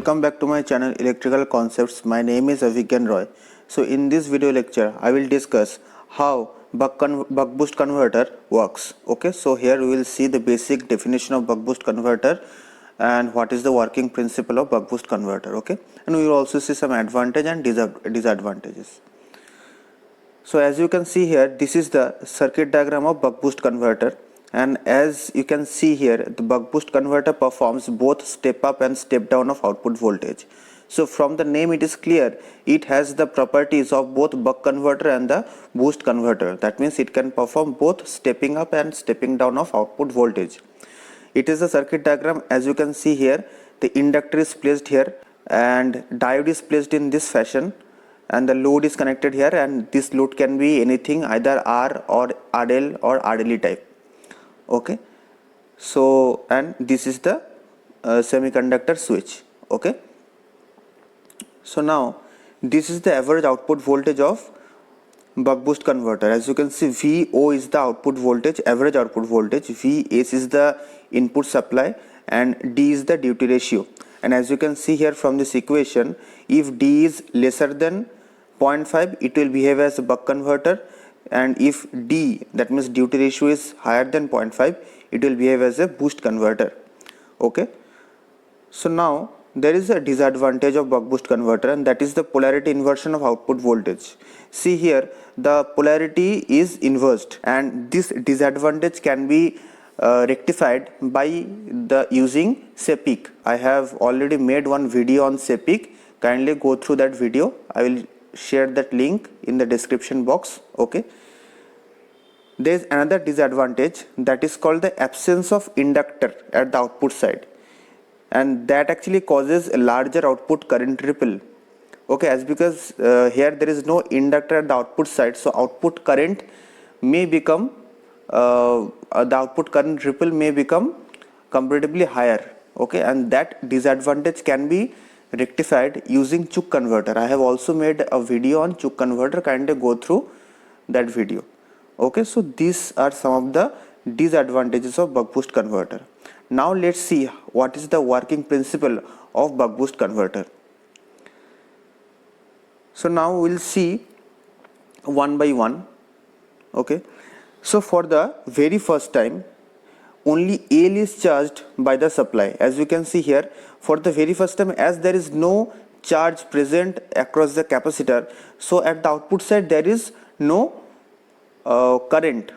Welcome back to my channel Electrical Concepts. My name is Avigyan Roy. So in this video lecture I will discuss how buck boost converter works. Okay, so here we will see the basic definition of buck boost converter and what is the working principle of buck boost converter. Okay, and we will also see some advantage and disadvantages. So as you can see here, this is the circuit diagram of buck boost converter, and as you can see here, the buck boost converter performs both step up and step down of output voltage. So from the name it is clear it has the properties of both buck converter and the boost converter. That means it can perform both stepping up and stepping down of output voltage. It is a circuit diagram. As you can see here, the inductor is placed here and diode is placed in this fashion, and the load is connected here, and this load can be anything, either R or RL or RLE type. Okay, so and this is the semiconductor switch. Okay, so now this is the average output voltage of buck boost converter. As you can see, VO is the output voltage, average output voltage, VS is the input supply, and D is the duty ratio. And as you can see here from this equation, if D is lesser than 0.5, it will behave as a buck converter, and if D, that means duty ratio, is higher than 0.5, it will behave as a boost converter. Okay, so now there is a disadvantage of buck boost converter, and that is the polarity inversion of output voltage. See here, the polarity is inversed, and this disadvantage can be rectified by the using SEPIC. I have already made one video on SEPIC. Kindly go through that video. I will share that link in the description box. Okay, there is another disadvantage, that is called the absence of inductor at the output side, and that actually causes a larger output current ripple. Okay, as because here there is no inductor at the output side, so output current may become the output current ripple may become comparatively higher. Okay, and that disadvantage can be rectified using Chuk converter. I have also made a video on Chuk converter. Kindly go through that video. Okay, so these are some of the disadvantages of buck boost converter. Now let's see what is the working principle of buck boost converter. So now we'll see one by one. Okay, so for the very first time, only AL is charged by the supply. As you can see here, for the very first time, as there is no charge present across the capacitor, so at the output side there is no current,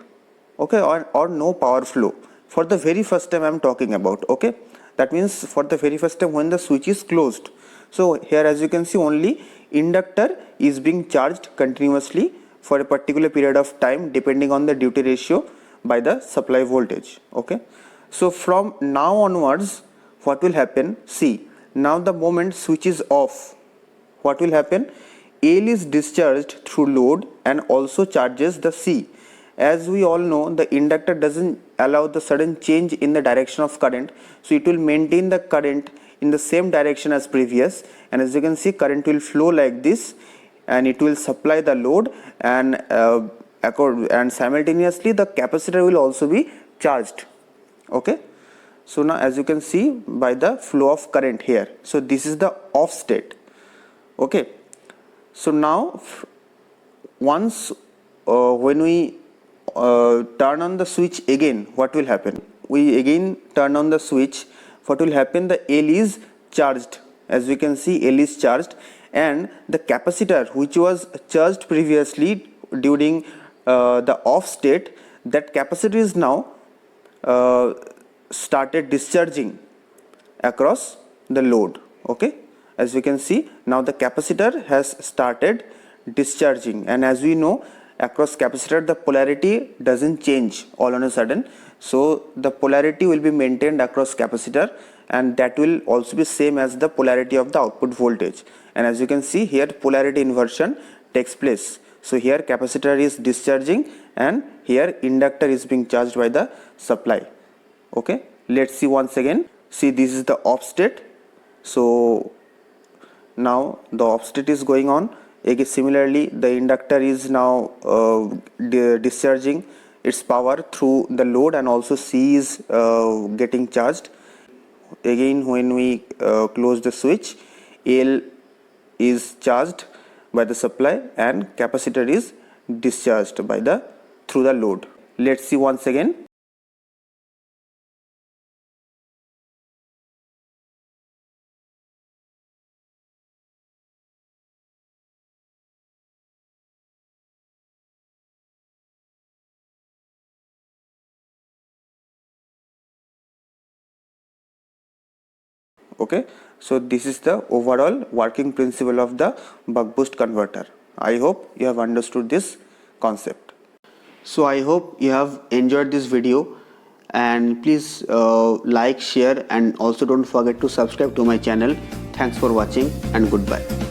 okay, or no power flow. For the very first time I am talking about. Okay, that means for the very first time when the switch is closed. So here, as you can see, only inductor is being charged continuously for a particular period of time depending on the duty ratio by the supply voltage. Okay, so from now onwards what will happen? See, now the moment switch is off, what will happen? AL is discharged through load and also charges the C. As we all know, the inductor doesn't allow the sudden change in the direction of current, so it will maintain the current in the same direction as previous, and as you can see, current will flow like this, and it will supply the load, and simultaneously the capacitor will also be charged. Okay, so now as you can see by the flow of current here, so this is the off state. Okay, so now once when we turn on the switch again, what will happen? We again turn on the switch. What will happen? The L is charged. As we can see, L is charged, and the capacitor which was charged previously during the off state, that capacitor is now started discharging across the load. Okay, as we can see, now the capacitor has started discharging, and as we know, across capacitor the polarity doesn't change all on a sudden, so the polarity will be maintained across capacitor, and that will also be same as the polarity of the output voltage. And as you can see here, polarity inversion takes place. So here capacitor is discharging, and here inductor is being charged by the supply. Okay, let's see once again. See, this is the off state. So now the off state is going on. Again, similarly, the inductor is now discharging its power through the load, and also C is getting charged. again when we close the switch, L is charged by the supply and capacitor is discharged by the through the load. Let's see once again. Okay, so this is the overall working principle of the buck boost converter. I hope you have understood this concept. So I hope you have enjoyed this video, and please like, share, and also don't forget to subscribe to my channel. Thanks for watching and goodbye.